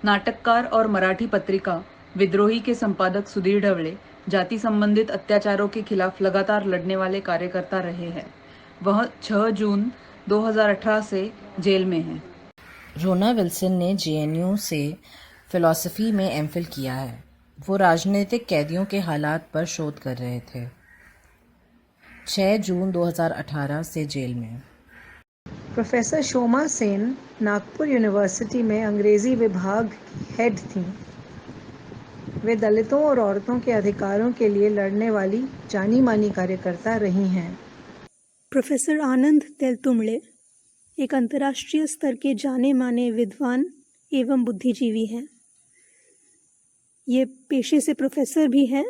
नाटककार और मराठी पत्रिका विद्रोही के संपादक सुधीर ढवळे जाति संबंधित अत्याचारों के खिलाफ लगातार लड़ने वाले कार्यकर्ता रहे हैं। वह 6 जून 2018 से जेल में हैं। रोना विल्सन ने जेएनयू से फिलॉसफी में एमफिल किया है। वो राजनीतिक कैदियों के हालात पर शोध कर रहे थे। 6 जून 2018 से जेल में। प्रोफेसर शोमा सेन नागपुर यूनिवर्सिटी में अंग्रेजी विभाग की हेड थीं। वे दलितों और औरतों के अधिकारों के लिए लड़ने वाली जानी मानी कार्यकर्ता रही हैं। प्रोफेसर आनंद तेलतुंबड़े एक अंतर्राष्ट्रीय स्तर के जाने माने विद्वान एवं बुद्धिजीवी हैं। ये पेशे से प्रोफेसर भी हैं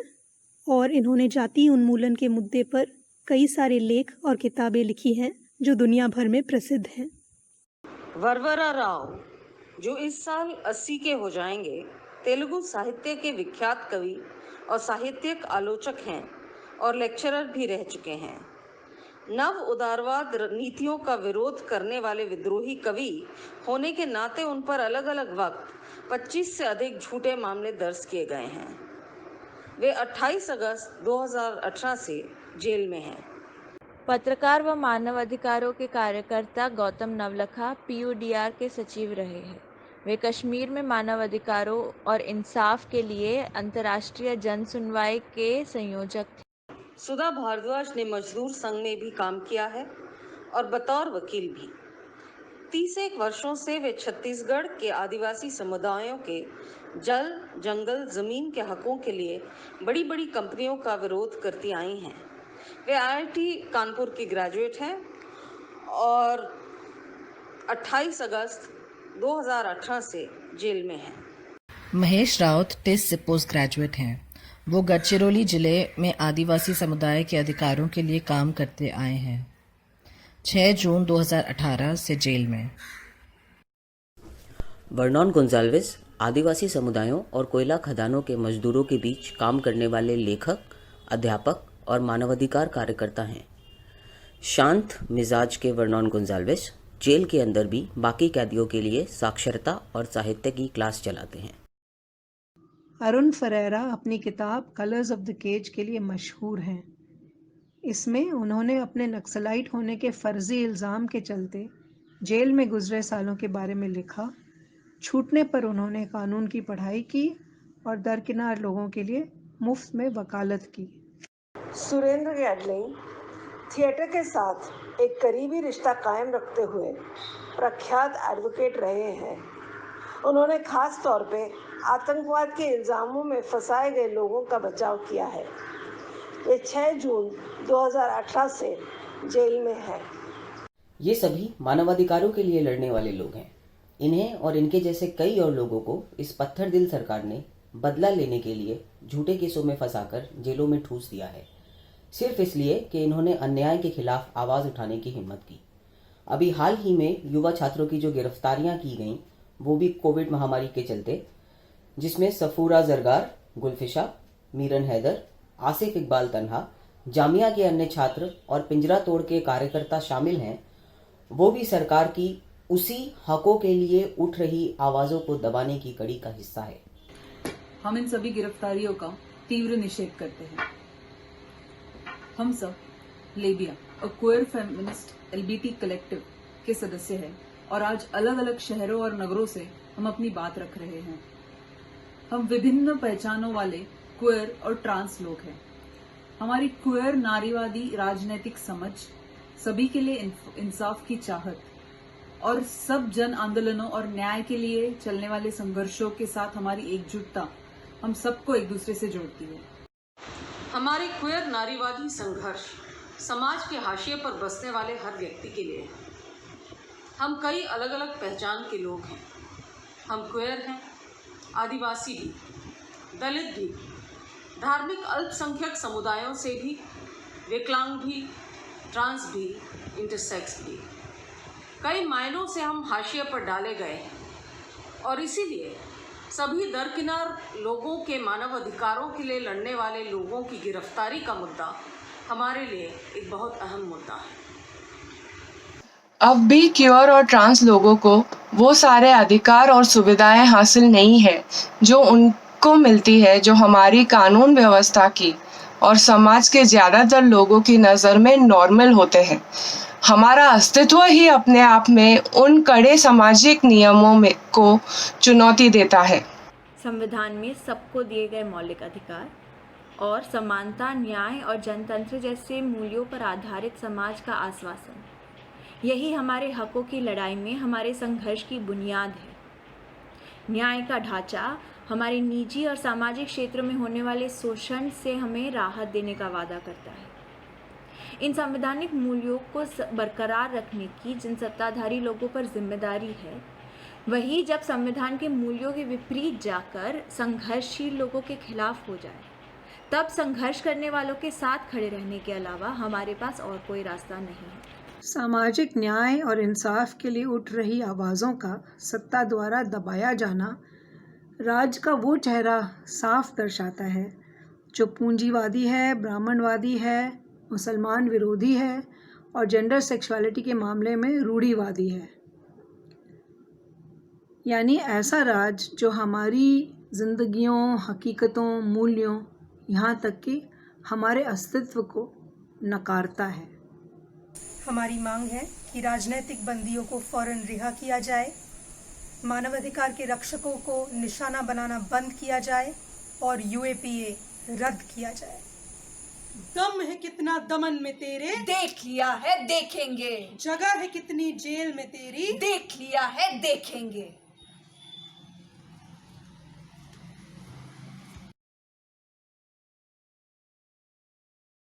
और इन्होंने जाति उन्मूलन के मुद्दे पर कई सारे लेख और किताबें लिखी हैं जो दुनिया भर में प्रसिद्ध हैं। वरवरा राव, जो इस साल 80 के हो जाएंगे, तेलुगु साहित्य के विख्यात कवि और साहित्यिक आलोचक हैं और लेक्चरर भी रह चुके हैं। नव उदारवाद नीतियों का विरोध करने वाले विद्रोही कवि होने के नाते उन पर अलग अलग वक्त 25 से अधिक झूठे मामले दर्ज किए गए हैं। वे 28 अगस्त 2018 से जेल में हैं। पत्रकार व मानवाधिकारों के कार्यकर्ता गौतम नवलखा पीयूडीआर के सचिव रहे हैं। वे कश्मीर में मानवाधिकारों और इंसाफ के लिए अंतर्राष्ट्रीय जन सुनवाई के संयोजक थे। सुधा भारद्वाज ने मजदूर संघ में भी काम किया है और बतौर वकील भी। 31 वर्षों से वे छत्तीसगढ़ के आदिवासी समुदायों के जल, जंगल, जमीन के हकों के लिए बड़ी बड़ी कंपनियों का विरोध करती आई हैं। वे आईआईटी कानपुर की ग्रेजुएट हैं और 28 अगस्त 2018 से जेल में हैं। महेश राउत टिस से पोस्ट ग्रेजुएट हैं। वो गढ़चिरौली जिले में आदिवासी समुदाय के अधिकारों के लिए काम करते आए हैं। 6 जून 2018 से जेल में। वर्नॉन गोंजाल्विस आदिवासी समुदायों और कोयला खदानों के मजदूरों के बीच काम करने वाले लेखक, अध्यापक और मानवाधिकार कार्यकर्ता हैं। शांत मिजाज के वर्नॉन गोंजाल्विस जेल के अंदर भी बाकी कैदियों के लिए साक्षरता और साहित्य की क्लास चलाते हैं। अरुण फरेरा अपनी किताब कलर्स ऑफ द केज के लिए मशहूर हैं। इसमें उन्होंने अपने नक्सलाइट होने के फर्जी इल्ज़ाम के चलते जेल में गुजरे सालों के बारे में लिखा। छूटने पर उन्होंने कानून की पढ़ाई की और दरकिनार लोगों के लिए मुफ्त में वकालत की। सुरेंद्र गैडलिंग थिएटर के साथ एक करीबी रिश्ता कायम रखते हुए प्रख्यात एडवोकेट रहे हैं। उन्होंने खास तौर पे आतंकवाद के इल्ज़ामों में फंसाए गए लोगों का बचाव किया है। वे 6 जून 2018 से जेल में हैं। ये सभी मानवाधिकारों के लिए लड़ने वाले लोग हैं। इन्हें और इनके जैसे कई और लोगों को इस पत्थर दिल सरकार ने बदला लेने के लिए झूठे केसों में फंसाकर जेलों में ठूस दिया है, सिर्फ इसलिए कि इन्होंने अन्याय के खिलाफ आवाज़ उठाने की हिम्मत की। अभी हाल ही में युवा छात्रों की जो गिरफ्तारियां की गईं, वो भी कोविड महामारी के चलते, जिसमें सफूरा जरगार, गुलफिशा, मीरन हैदर, आसिफ इकबाल तन्हा, जामिया के अन्य छात्र और पिंजरा तोड़ के कार्यकर्ता शामिल हैं। वो भी सरकार की उसी हकों के लिए उठ रही आवाज़ों को दबाने की कड़ी का हिस्सा है। हम इन सभी गिरफ्तारियों का तीव्र निषेध करते हैं। हम सब लेबिया और क्वेयर फेमिनिस्ट एलबीटी कलेक्टिव के सदस्य हैं और आज अलग अलग शहरों और नगरों से हम अपनी बात रख रहे हैं। हम विभिन्न पहचानों वाले क्वेयर और ट्रांस लोग हैं। हमारी क्वेयर नारीवादी राजनीतिक समझ, सभी के लिए इंसाफ की चाहत और सब जन आंदोलनों और न्याय के लिए चलने वाले संघर्षों के साथ हमारी एकजुटता हम सबको एक दूसरे से जोड़ती है। हमारे क्वेयर नारीवादी संघर्ष समाज के हाशिए पर बसने वाले हर व्यक्ति के लिए है। हम कई अलग अलग पहचान के लोग हैं। हम क्वेयर हैं, आदिवासी भी, दलित भी, धार्मिक अल्पसंख्यक समुदायों से भी, विकलांग भी, ट्रांस भी, इंटरसेक्स भी। कई मायनों से हम हाशिए पर डाले गए हैं और इसीलिए सभी दरकिनार लोगों के मानव अधिकारों के लिए लड़ने वाले लोगों की गिरफ्तारी का मुद्दा हमारे लिए एक बहुत अहम मुद्दा है। अब भी क्यूअर और ट्रांस लोगों को वो सारे अधिकार और सुविधाएं हासिल नहीं है जो उनको मिलती है, जो हमारी कानून व्यवस्था की और समाज के ज़्यादातर लोगों की नज़र में नॉर्मल होते हैं। हमारा अस्तित्व ही अपने आप में उन कड़े सामाजिक नियमों में को चुनौती देता है। संविधान में सबको दिए गए मौलिक अधिकार और समानता, न्याय और जनतंत्र जैसे मूल्यों पर आधारित समाज का आश्वासन, यही हमारे हकों की लड़ाई में हमारे संघर्ष की बुनियाद है। न्याय का ढांचा हमारे निजी और सामाजिक क्षेत्रों में होने वाले शोषण से हमें राहत देने का वादा करता है। इन संवैधानिक मूल्यों को बरकरार रखने की जिन सत्ताधारी लोगों पर जिम्मेदारी है, वही जब संविधान के मूल्यों के विपरीत जाकर संघर्षशील लोगों के खिलाफ हो जाए, तब संघर्ष करने वालों के साथ खड़े रहने के अलावा हमारे पास और कोई रास्ता नहीं है। सामाजिक न्याय और इंसाफ के लिए उठ रही आवाज़ों का सत्ता द्वारा दबाया जाना राज्य का वो चेहरा साफ दर्शाता है जो पूंजीवादी है, ब्राह्मणवादी है, मुसलमान विरोधी है और जेंडर सेक्सुअलिटी के मामले में रूढ़िवादी है। यानी ऐसा राज्य जो हमारी जिंदगियों, हकीकतों, मूल्यों, यहाँ तक कि हमारे अस्तित्व को नकारता है। हमारी मांग है कि राजनीतिक बंदियों को फौरन रिहा किया जाए, मानवाधिकार के रक्षकों को निशाना बनाना बंद किया जाए और यूएपीए रद्द किया जाए। दम है कितना दमन में तेरे, देख लिया है देखेंगे। जगह है कितनी जेल में तेरी, देख लिया है देखेंगे।